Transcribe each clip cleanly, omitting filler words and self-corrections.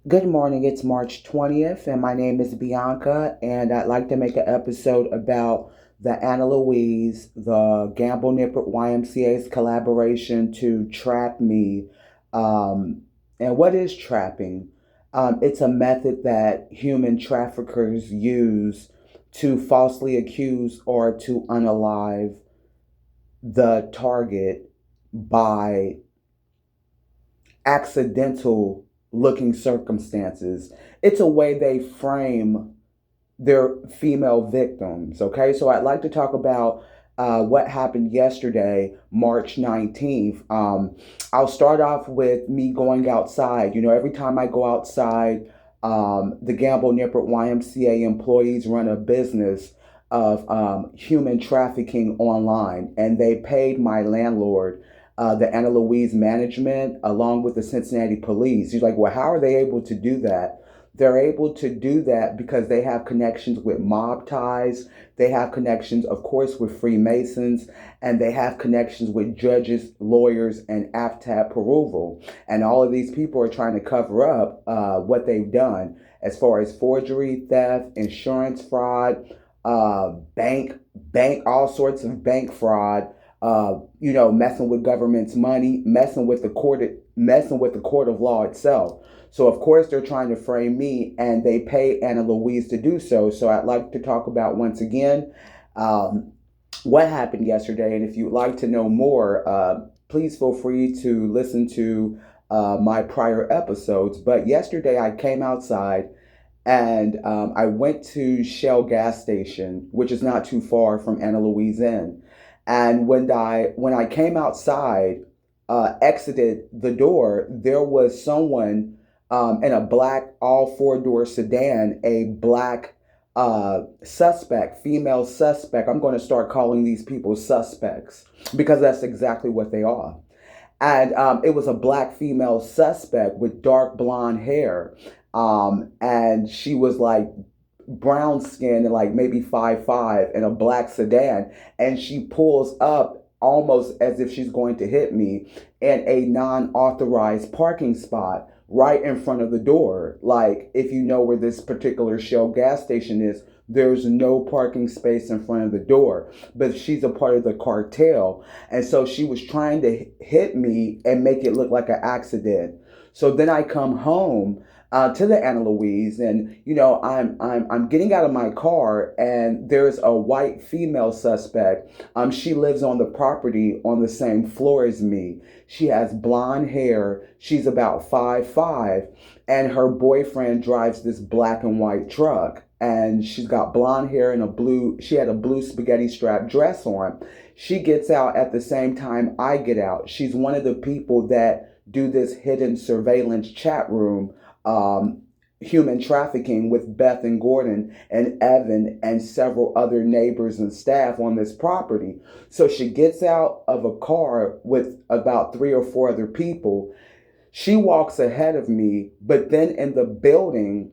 Good morning. It's March 20th, and my name is Bianca, and I'd like to make an episode about the Anna Louise, the Gamble Nippert YMCA's collaboration to trap me. Um, and what is trapping? It's a method that human traffickers use to falsely accuse or to unalive the target by accidental looking circumstances. It's a way they frame their female victims. Okay, so I'd like to talk about what happened yesterday, March 19th. I'll start off with me going outside. Every time I go outside, the Gamble Nippert YMCA employees run a business of human trafficking online, and they paid my landlord, the Anna Louise management, along with the Cincinnati police. He's like, well, how are they able to do that? They're able to do that because they have connections with mob ties. They have connections, of course, with Freemasons, and they have connections with judges, lawyers, and AFTAB approval. And all of these people are trying to cover up what they've done as far as forgery, theft, insurance fraud, all sorts of bank fraud. Messing with government's money, messing with the court of law itself. So of course they're trying to frame me, and they pay Anna Louise to do so. So I'd like to talk about once again um, what happened yesterday. And if you'd like to know more, please feel free to listen to my prior episodes. But yesterday I came outside and I went to Shell gas station, which is not too far from Anna Louise Inn. And when I came outside, exited the door, there was someone in a black all four door sedan, a black suspect, female suspect. I'm going to start calling these people suspects because that's exactly what they are. And it was a black female suspect with dark blonde hair. And she was like brown skin and like maybe 5'5" in a black sedan. And she pulls up almost as if she's going to hit me in a non-authorized parking spot right in front of the door. Like, if you know where this particular Shell gas station is, there's no parking space in front of the door, but she's a part of the cartel. And so she was trying to hit me and make it look like an accident. So then I come home to the Anna Louise, and I'm getting out of my car, and there's a white female suspect. She lives on the property on the same floor as me. She has blonde hair. She's about 5'5", and her boyfriend drives this black and white truck. And she's got blonde hair and she had a blue spaghetti strap dress on. She gets out at the same time I get out. She's one of the people that do this hidden surveillance chat room, um, human trafficking, with Beth and Gordon and Evan and several other neighbors and staff on this property. So she gets out of a car with about three or four other people. She walks ahead of me, but then in the building,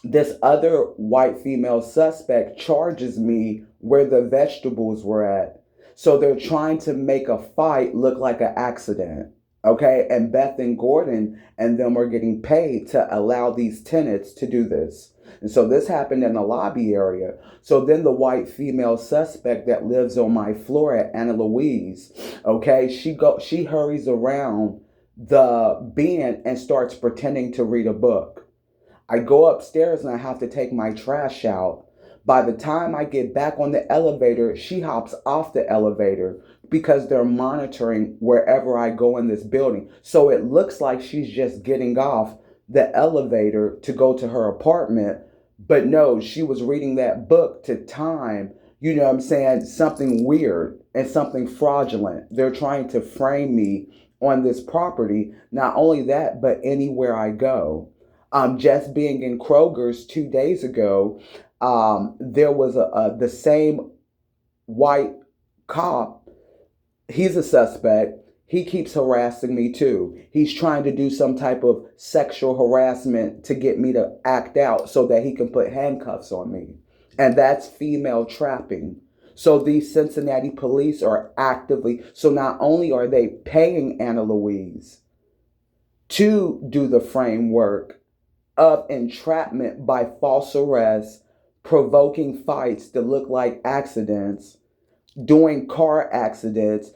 this other white female suspect charges me where the vegetables were at. So they're trying to make a fight look like an accident. Okay. And Beth and Gordon and them are getting paid to allow these tenants to do this. And so this happened in the lobby area. So then the white female suspect that lives on my floor at Anna Louise, okay, she hurries around the bin and starts pretending to read a book. I go upstairs and I have to take my trash out. By the time I get back on the elevator, she hops off the elevator because they're monitoring wherever I go in this building. So it looks like she's just getting off the elevator to go to her apartment. But no, she was reading that book to time, what I'm saying, something weird and something fraudulent. They're trying to frame me on this property. Not only that, but anywhere I go. Just being in Kroger's 2 days ago, there was the same white cop. He's a suspect. He keeps harassing me too. He's trying to do some type of sexual harassment to get me to act out so that he can put handcuffs on me. And that's female trapping. So these Cincinnati police are actively, so not only are they paying Anna Louise to do the framework, of entrapment by false arrest, provoking fights that look like accidents, doing car accidents.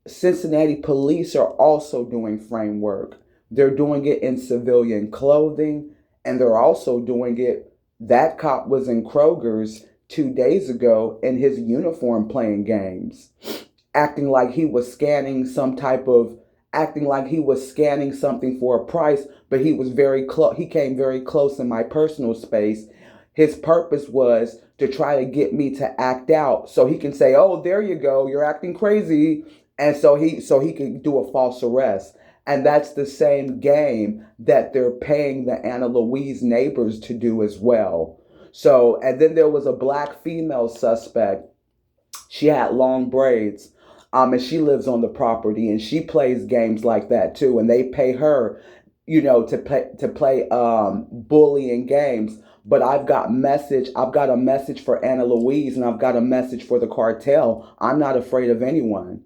Cincinnati police are also doing frame work. They're doing it in civilian clothing, and they're also doing it. That cop was in Kroger's 2 days ago in his uniform playing games, acting like he was scanning some type of acting like he was scanning something for a price, but he was very close. He came very close in my personal space. His purpose was to try to get me to act out so he can say, "Oh, there you go, you're acting crazy." And so he could do a false arrest. And that's the same game that they're paying the Anna Louise neighbors to do as well. So, and then there was a black female suspect. She had long braids. And she lives on the property, and she plays games like that too. And they pay her, to play bullying games. But I've got a message for Anna Louise, and I've got a message for the cartel. I'm not afraid of anyone.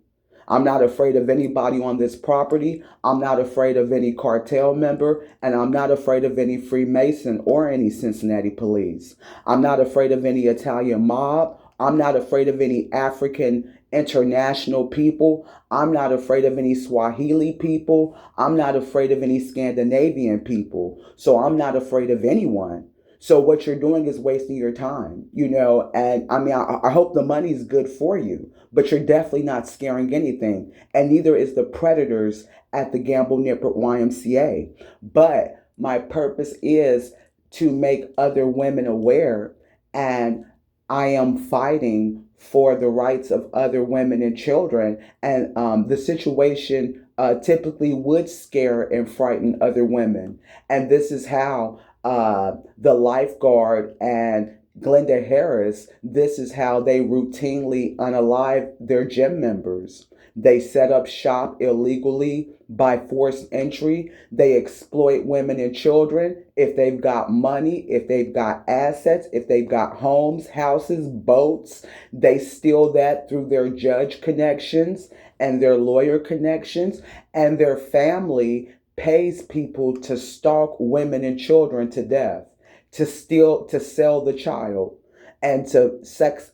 I'm not afraid of anybody on this property. I'm not afraid of any cartel member, and I'm not afraid of any Freemason or any Cincinnati police. I'm not afraid of any Italian mob. I'm not afraid of any African international people. I'm not afraid of any Swahili people. I'm not afraid of any Scandinavian people. So I'm not afraid of anyone. So what you're doing is wasting your time, and I mean, I hope the money's good for you, but you're definitely not scaring anything. And neither is the predators at the Gamble Nipper YMCA. But my purpose is to make other women aware, and I am fighting for the rights of other women and children. And the situation typically would scare and frighten other women. And this is how the lifeguard and Glenda Harris, this is how they routinely unalive their gym members. They set up shop illegally by forced entry. They exploit women and children. If they've got money, if they've got assets, if they've got homes, houses, boats, they steal that through their judge connections and their lawyer connections, and their family pays people to stalk women and children to death, to sell the child, and to SA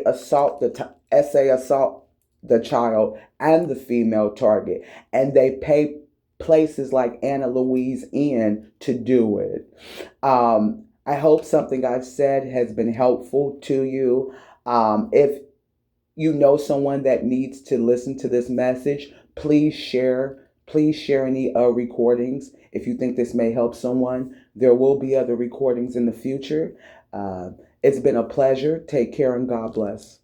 assault the child and the female target. And they pay places like Anna Louise in to do it. I hope something I've said has been helpful to you. If you know someone that needs to listen to this message, please share. Please share any recordings if you think this may help someone. There will be other recordings in the future. It's been a pleasure. Take care and God bless.